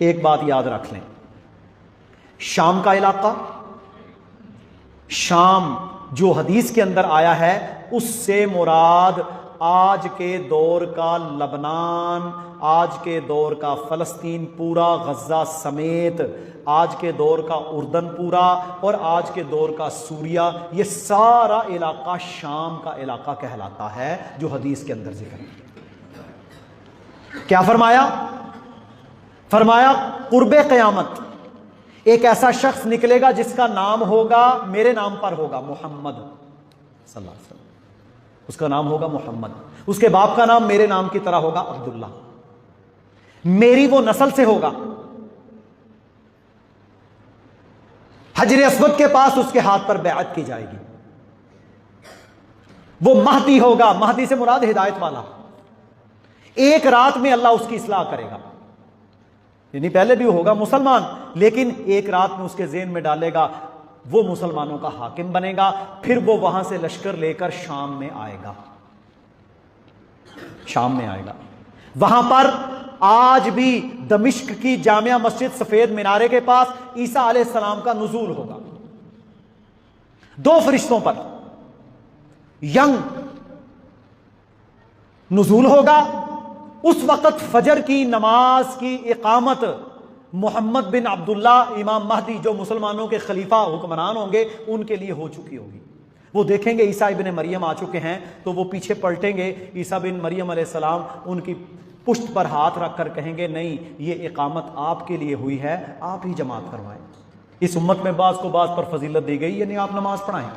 ایک بات یاد رکھ لیں، شام کا علاقہ، شام جو حدیث کے اندر آیا ہے اس سے مراد آج کے دور کا لبنان، آج کے دور کا فلسطین پورا، غزہ سمیت، آج کے دور کا اردن پورا اور آج کے دور کا سوریہ، یہ سارا علاقہ شام کا علاقہ کہلاتا ہے جو حدیث کے اندر ذکر ہے۔ کیا فرمایا؟ فرمایا قرب قیامت ایک ایسا شخص نکلے گا جس کا نام ہوگا، میرے نام پر ہوگا، محمد صلی اللہ علیہ وسلم، اس کا نام ہوگا محمد، اس کے باپ کا نام میرے نام کی طرح ہوگا عبداللہ، میری وہ نسل سے ہوگا، حجر اسود کے پاس اس کے ہاتھ پر بیعت کی جائے گی، وہ مہدی ہوگا، مہدی سے مراد ہدایت والا، ایک رات میں اللہ اس کی اصلاح کرے گا، یعنی پہلے بھی ہوگا مسلمان لیکن ایک رات میں اس کے ذہن میں ڈالے گا، وہ مسلمانوں کا حاکم بنے گا، پھر وہ وہاں سے لشکر لے کر شام میں آئے گا، شام میں آئے گا، وہاں پر آج بھی دمشق کی جامع مسجد سفید مینارے کے پاس عیسیٰ علیہ السلام کا نزول ہوگا، دو فرشتوں پر ینگ نزول ہوگا، اس وقت فجر کی نماز کی اقامت محمد بن عبداللہ امام مہدی جو مسلمانوں کے خلیفہ حکمران ہوں گے ان کے لیے ہو چکی ہوگی، وہ دیکھیں گے عیسیٰ ابن مریم آ چکے ہیں تو وہ پیچھے پلٹیں گے، عیسیٰ بن مریم علیہ السلام ان کی پشت پر ہاتھ رکھ کر کہیں گے نہیں یہ اقامت آپ کے لیے ہوئی ہے، آپ ہی جماعت کروائیں، اس امت میں بعض کو بعض پر فضیلت دی گئی، یعنی آپ نماز پڑھائیں،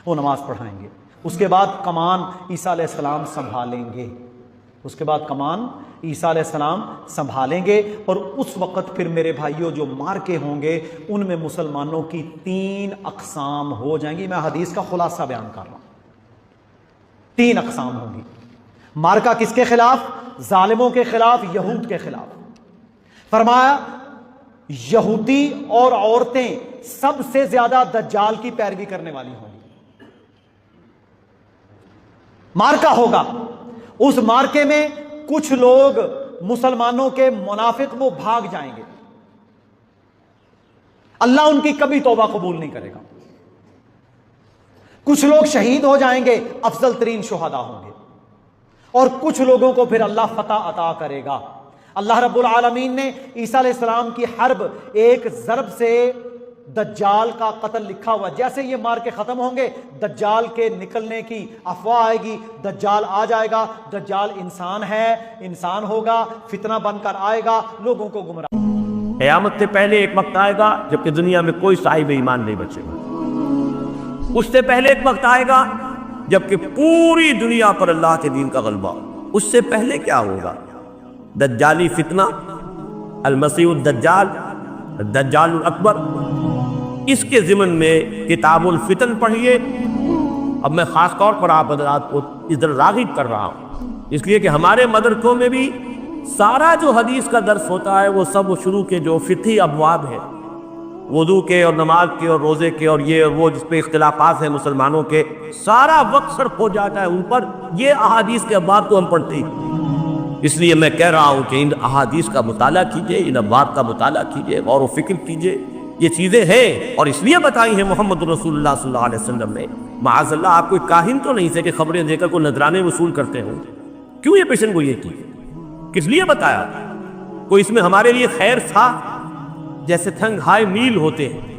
وہ نماز پڑھائیں گے، اس کے بعد کمان عیسیٰ علیہ السلام سنبھالیں گے، اس کے بعد کمان عیسیٰ علیہ السلام سنبھالیں گے، اور اس وقت پھر میرے بھائیوں جو مارکے ہوں گے ان میں مسلمانوں کی 3 اقسام ہو جائیں گی، میں حدیث کا خلاصہ بیان کر رہا ہوں، 3 اقسام ہوں گی، مارکا کس کے خلاف؟ ظالموں کے خلاف، یہود کے خلاف، فرمایا یہودی اور عورتیں سب سے زیادہ دجال کی پیروی کرنے والی ہوں گی، مارکا ہوگا، اس مارکے میں کچھ لوگ مسلمانوں کے منافق وہ بھاگ جائیں گے، اللہ ان کی کبھی توبہ قبول نہیں کرے گا، کچھ لوگ شہید ہو جائیں گے، افضل ترین شہداء ہوں گے، اور کچھ لوگوں کو پھر اللہ فتح عطا کرے گا۔ اللہ رب العالمین نے عیسیٰ علیہ السلام کی حرب ایک ضرب سے دجال کا قتل لکھا ہوا، جیسے یہ مار کے ختم ہوں گے دجال کے نکلنے کی افواہ آئے گی، دجال آ جائے گا، دجال انسان ہے، انسان ہوگا، فتنہ بن کر آئے گا، لوگوں کو گمراہ۔ قیامت سے پہلے ایک وقت آئے گا جبکہ دنیا میں کوئی صاحب ایمان نہیں بچے گا، اس سے پہلے ایک وقت آئے گا جبکہ پوری دنیا پر اللہ کے دین کا غلبہ، اس سے پہلے کیا ہوگا؟ دجالی فتنہ، المسیح الدجال، الدجال الاکبر، اس کے ضمن میں کتاب الفتن پڑھیے۔ اب میں خاص طور پر آپ حضرات کو ادھر راغب کر رہا ہوں، اس لیے کہ ہمارے مدرسوں میں بھی سارا جو حدیث کا درس ہوتا ہے وہ سب شروع کے جو فقہی ابواب ہیں، وضو کے اور نماز کے اور روزے کے اور یہ اور وہ جس پہ اختلافات ہیں مسلمانوں کے، سارا وقت صرف ہو جاتا ہے ان پر، یہ احادیث کے ابواب کو ہم پڑھتے ہیں۔ اس لیے میں کہہ رہا ہوں کہ ان احادیث کا مطالعہ کیجئے، ان ابواب کا مطالعہ کیجئے، غور و فکر کیجئے، یہ چیزیں ہیں اور اس لیے بتائی ہیں محمد رسول اللہ صلی اللہ علیہ وسلم نے۔ معاذ اللہ آپ کوئی کاہن تو نہیں تھے کہ خبریں دے کر کوئی نذرانے وصول کرتے ہوں، کیوں یہ پیشن گوئی کی؟ کس لیے بتایا؟ کوئی اس میں ہمارے لیے خیر تھا؟ جیسے تھنگ ہائی میل ہوتے ہیں،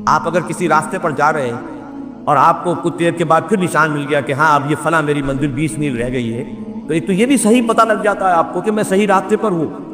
آپ اگر کسی راستے پر جا رہے ہیں اور آپ کو کچھ دیر کے بعد پھر نشان مل گیا کہ ہاں اب یہ فلاں میری منزل 20 میل رہ گئی ہے، تو یہ بھی صحیح پتہ لگ جاتا ہے آپ کو کہ میں صحیح راستے پر ہوں۔